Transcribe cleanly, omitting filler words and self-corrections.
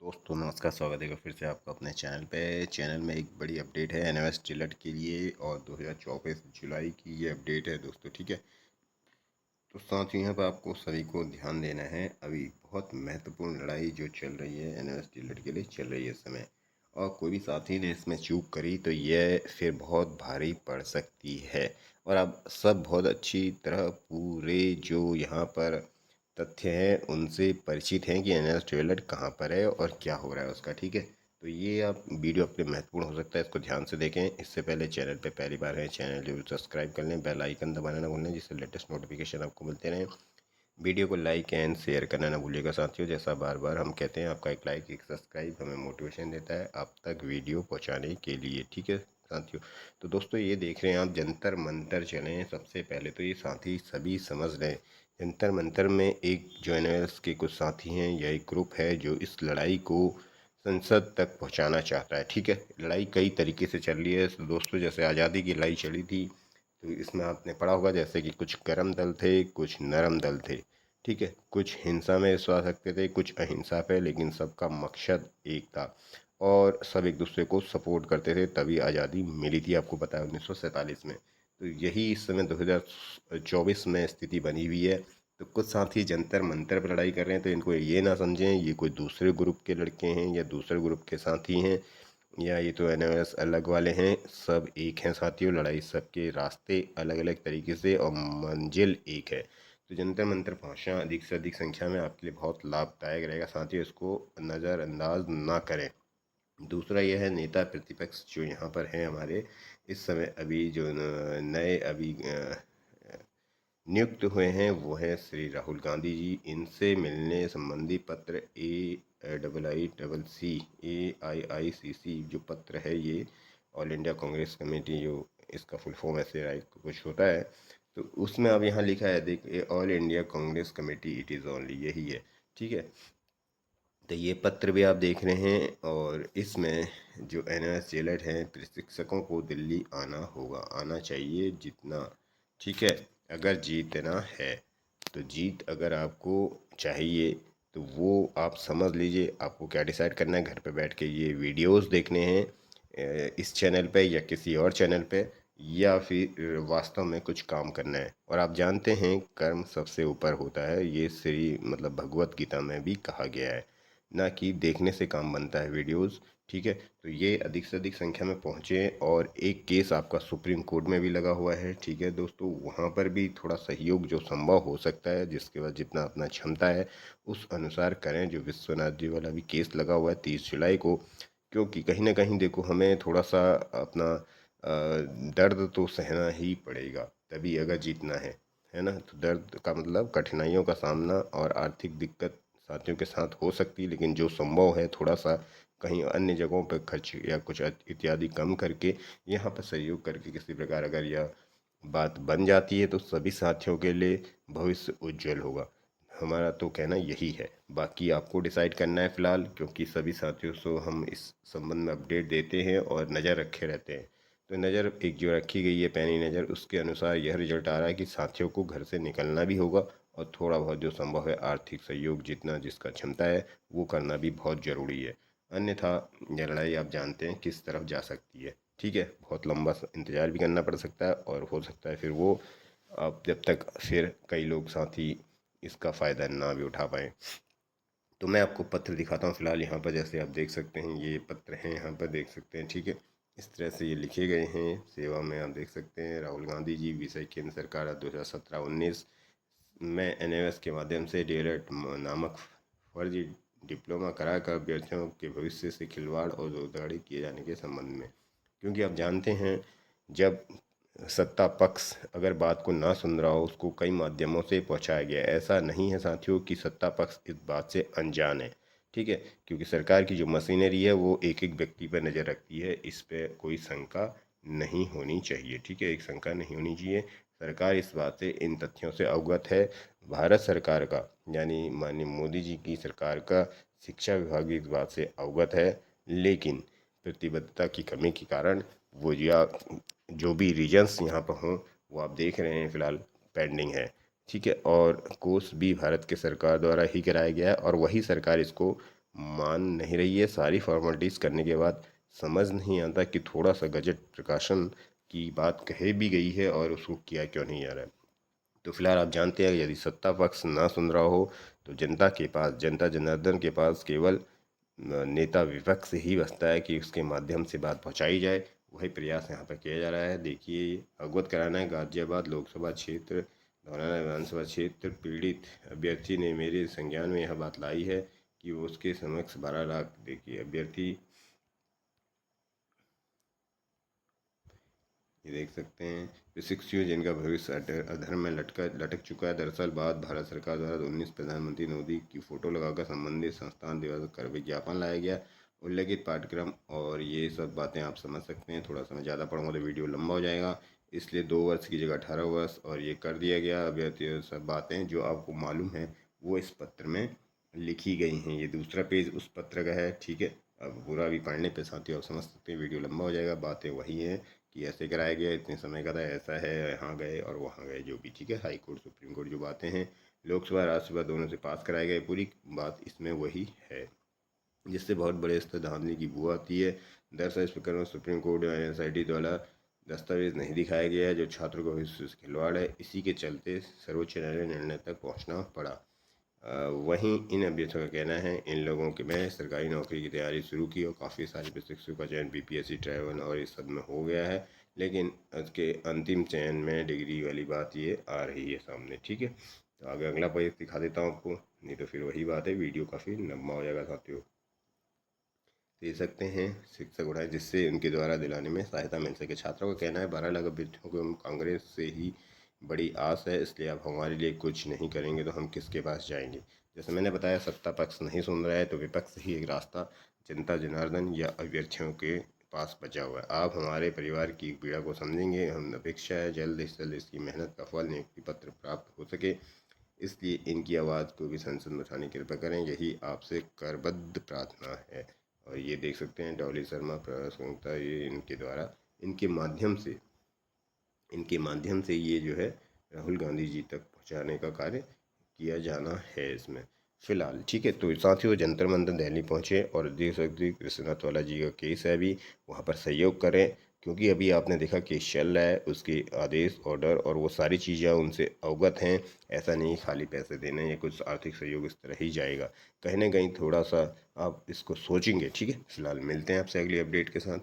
दोस्तों नमस्कार, स्वागत है फिर से आपका अपने चैनल में एक बड़ी अपडेट है एनएमएस टिलट के लिए और 2024 जुलाई की ये अपडेट है दोस्तों। ठीक है, तो साथ ही यहाँ पर आपको सभी को ध्यान देना है। अभी बहुत महत्वपूर्ण लड़ाई जो चल रही है एनएमएस टिलट के लिए चल रही है इस समय, और कोई भी साथी ने इसमें चूक करी तो यह फिर बहुत भारी पड़ सकती है। और आप सब बहुत अच्छी तरह पूरे जो यहाँ पर तथ्य हैं उनसे परिचित हैं कि एनएस ट्वेलर कहाँ पर है और क्या हो रहा है उसका। ठीक है, तो ये आप वीडियो अपने महत्वपूर्ण हो सकता है, इसको ध्यान से देखें। इससे पहले चैनल पे पहली बार है, चैनल जरूर सब्सक्राइब कर लें, बेल आइकन दबाना ना भूलें जिससे लेटेस्ट नोटिफिकेशन आपको मिलते रहें। वीडियो को लाइक एंड शेयर करना ना भूलिएगा साथियों। जैसा बार बार हम कहते हैं, आपका एक लाइक एक सब्सक्राइब हमें मोटिवेशन देता है आप तक वीडियो पहुंचाने के लिए। ठीक है साथियों, तो दोस्तों ये देख रहे हैं आप, जंतर मंतर चले। सबसे पहले तो ये साथी सभी समझ लें, जंतर मंतर में एक जो एनएस के कुछ साथी हैं या एक ग्रुप है जो इस लड़ाई को संसद तक पहुंचाना चाहता है। ठीक है, लड़ाई कई तरीके से चल रही है तो दोस्तों, जैसे आज़ादी की लड़ाई चली थी तो इसमें आपने पढ़ा होगा जैसे कि कुछ गर्म दल थे, कुछ नरम दल थे। ठीक है, कुछ हिंसा में विश्वास रखते थे, कुछ अहिंसा पे, लेकिन सबका मकसद एक था और सब एक दूसरे को सपोर्ट करते थे, तभी आज़ादी मिली थी। आपको पता है 1947 में। तो यही इस समय 2024 में स्थिति बनी हुई है। तो कुछ साथी जंतर मंतर पर लड़ाई कर रहे हैं, तो इनको ये ना समझें ये कोई दूसरे ग्रुप के लड़के हैं या दूसरे ग्रुप के साथी हैं या ये तो एनएमएस अलग वाले हैं। सब एक हैं साथियों, लड़ाई सबके रास्ते अलग अलग तरीके से और मंजिल एक है। तो जंतर मंतर पहुंचना अधिक से अधिक संख्या में आपके लिए बहुत लाभदायक रहेगा साथियों, इसको नज़रअंदाज ना करें। दूसरा यह है, नेता प्रतिपक्ष जो यहाँ पर हैं हमारे इस समय अभी जो नए अभी नियुक्त हुए हैं वो हैं श्री राहुल गांधी जी। इनसे मिलने संबंधी पत्र AIICC जो पत्र है, ये ऑल इंडिया कांग्रेस कमेटी, जो इसका फुल फॉर्म ऐसे राइट कुछ होता है, तो उसमें अब यहाँ लिखा है, देखिए, all India Congress committee it is only, यही है। ठीक है, तो ये पत्र भी आप देख रहे हैं और इसमें जो एनएस जेलर हैं, प्रशिक्षकों को दिल्ली आना होगा, आना चाहिए जितना। ठीक है, अगर जीतना है तो जीत अगर आपको चाहिए तो वो आप समझ लीजिए आपको क्या डिसाइड करना है। घर पे बैठ के ये वीडियोस देखने हैं इस चैनल पे या किसी और चैनल पे, या फिर वास्तव में कुछ काम करना है। और आप जानते हैं कर्म सबसे ऊपर होता है, ये श्री मतलब भगवत गीता में भी कहा गया है, ना कि देखने से काम बनता है वीडियोस। ठीक है, तो ये अधिक से अधिक संख्या में पहुँचे और एक केस आपका सुप्रीम कोर्ट में भी लगा हुआ है। ठीक है दोस्तों, वहाँ पर भी थोड़ा सहयोग जो संभव हो सकता है, जिसके बाद जितना अपना क्षमता है उस अनुसार करें। जो विश्वनाथ जी वाला भी केस लगा हुआ है 30 जुलाई को, क्योंकि कहीं ना कहीं देखो हमें थोड़ा सा अपना दर्द तो सहना ही पड़ेगा तभी अगर जीतना है ना। तो दर्द का मतलब कठिनाइयों का सामना और आर्थिक दिक्कत साथियों के साथ हो सकती है, लेकिन जो संभव है थोड़ा सा कहीं अन्य जगहों पर खर्च या कुछ इत्यादि कम करके यहाँ पर सहयोग करके किसी प्रकार अगर यह बात बन जाती है तो सभी साथियों के लिए भविष्य उज्जवल होगा। हमारा तो कहना यही है, बाकी आपको डिसाइड करना है फ़िलहाल, क्योंकि सभी साथियों को हम इस संबंध में अपडेट देते हैं और नज़र रखे रहते हैं। तो नज़र एक जो रखी गई है पैनी नज़र, उसके अनुसार यह रिजल्ट आ रहा है कि साथियों को घर से निकलना भी होगा और थोड़ा बहुत जो संभव है आर्थिक सहयोग जितना जिसका क्षमता है वो करना भी बहुत ज़रूरी है। अन्यथा यह लड़ाई आप जानते हैं किस तरफ जा सकती है। ठीक है, बहुत लंबा इंतज़ार भी करना पड़ सकता है और हो सकता है फिर वो अब जब तक फिर कई लोग साथी इसका फ़ायदा ना भी उठा पाएँ। तो मैं आपको पत्र दिखाता हूँ फ़िलहाल यहाँ पर, जैसे आप देख सकते हैं ये पत्र हैं, यहाँ पर देख सकते हैं। ठीक है, इस तरह से ये लिखे गए हैं। सेवा में आप देख सकते हैं, राहुल गांधी जी, विषय केंद्र सरकार 2017-19 में एनएमएस के माध्यम से डीएलएड नामक फर्जी डिप्लोमा कराकर अभ्यर्थियों के भविष्य से खिलवाड़ और धोखाधड़ी किए जाने के संबंध में। क्योंकि आप जानते हैं जब सत्ता पक्ष अगर बात को ना सुन रहा हो, उसको कई माध्यमों से पहुंचाया गया है। ऐसा नहीं है साथियों कि सत्ता पक्ष इस बात से अनजान है। ठीक है, क्योंकि सरकार की जो मशीनरी है वो एक एक व्यक्ति पर नज़र रखती है, इस पे कोई शंका नहीं होनी चाहिए। ठीक है, एक शंका नहीं होनी चाहिए। सरकार इस बात से, इन तथ्यों से अवगत है। भारत सरकार का यानी माननीय मोदी जी की सरकार का शिक्षा विभाग भी इस बात से अवगत है, लेकिन प्रतिबद्धता की कमी के कारण वो या जो भी रीजन्स यहाँ पर हों वो आप देख रहे हैं फ़िलहाल पेंडिंग है। ठीक है, और कोर्स भी भारत के सरकार द्वारा ही कराया गया है और वही सरकार इसको मान नहीं रही है। सारी फॉर्मेलिटीज़ करने के बाद समझ नहीं आता कि थोड़ा सा गजट प्रकाशन की बात कहे भी गई है और उसको किया क्यों नहीं जा रहा है। तो फिलहाल आप जानते हैं यदि सत्ता पक्ष ना सुन रहा हो तो जनता के पास, जनता जनार्दन के पास केवल नेता विपक्ष ही बचता है कि उसके माध्यम से बात पहुंचाई जाए। वही प्रयास यहाँ पर किया जा रहा है। देखिए, अवगत कराना है, गाजियाबाद लोकसभा क्षेत्र धौलाना विधानसभा क्षेत्र पीड़ित अभ्यर्थी ने मेरे संज्ञान में यह बात लाई है कि वो उसके समक्ष 12 लाख, देखिए अभ्यर्थी, ये देख सकते हैं, प्रशिक्षु जिनका भविष्य अधर्म में लटक चुका है। दरअसल बाद भारत सरकार द्वारा 19 प्रधानमंत्री मोदी की फोटो लगाकर संबंधित संस्थान दिवस कर विज्ञापन लाया गया। उल्लेखित पाठ्यक्रम और ये सब बातें आप समझ सकते हैं। थोड़ा सा मैं ज़्यादा पढ़ूंगा तो वीडियो लंबा हो जाएगा, इसलिए 2 वर्ष की जगह 18 वर्ष और ये कर दिया गया। अभ्यर्थी सब बातें जो आपको मालूम है वो इस पत्र में लिखी गई हैं। ये दूसरा पेज उस पत्र का है, ठीक है। अब पूरा भी पढ़ने पे साथियों आप समझ सकते हैं, वीडियो लंबा हो जाएगा। बातें वही हैं कि ऐसे कराया गया, इतने समय का था, ऐसा है, यहाँ गए और वहाँ गए, जो भी, ठीक है। हाई कोर्ट सुप्रीम कोर्ट जो बातें हैं, लोकसभा राज्यसभा दोनों से पास कराए गए, पूरी बात इसमें वही है, जिससे बहुत बड़े स्तर धांधली की बू आती है। दरअसल इस प्रकरण में सुप्रीम कोर्ट या एनएसआईटी द्वारा दस्तावेज नहीं दिखाया गया है जो छात्रों को भविष्य से खिलवाड़ है। इसी के चलते सर्वोच्च न्यायालय निर्णय तक पहुँचना पड़ा। वहीं इन अभ्यर्थियों का कहना है इन लोगों के मैं सरकारी नौकरी की तैयारी शुरू की और काफ़ी सारे प्रशिक्षकों का चयन बीपीएससी ट्राइबल और इस सब में हो गया है, लेकिन उसके अंतिम चयन में डिग्री वाली बात ये आ रही है सामने, ठीक है। तो आगे अगला पेज दिखा देता हूँ आपको, नहीं तो फिर वही बात है, वीडियो काफ़ी लंबा हो जाएगा साथियों। दे सकते हैं शिक्षक उठाए जिससे उनके द्वारा दिलाने में सहायता मिल सके। छात्रों का कहना है 12 लाख अभ्यर्थियों को कांग्रेस से ही बड़ी आस है, इसलिए आप हमारे लिए कुछ नहीं करेंगे तो हम किसके पास जाएंगे। जैसे मैंने बताया, सत्ता पक्ष नहीं सुन रहा है तो विपक्ष ही एक रास्ता जनता जनार्दन या अभ्यर्थियों के पास बचा हुआ है। आप हमारे परिवार की पीड़ा को समझेंगे, हम अपेक्षा है जल्द से जल्द इसकी मेहनत का फल नियुक्ति पत्र प्राप्त हो सके, इसलिए इनकी आवाज़ को भी संसद में उठाने की कृपा करें, यही आपसे करबद्ध प्रार्थना है। और ये देख सकते हैं डॉली शर्मा प्रवक्ता, ये इनके द्वारा इनके माध्यम से ये जो है राहुल गांधी जी तक पहुंचाने का कार्य किया जाना है इसमें फिलहाल, ठीक है। तो साथियों जंतर मंतर दिल्ली पहुंचे और देख सकते कृष्णनाथ वाला जी का केस है अभी, वहाँ पर सहयोग करें, क्योंकि अभी आपने देखा केस चल रहा है, उसके आदेश ऑर्डर और वो सारी चीज़ें उनसे अवगत हैं। ऐसा नहीं खाली पैसे देने या कुछ आर्थिक सहयोग इस तरह ही जाएगा, कहीं ना कहीं थोड़ा सा आप इसको सोचेंगे, ठीक है। फिलहाल मिलते हैं आपसे अगली अपडेट के साथ।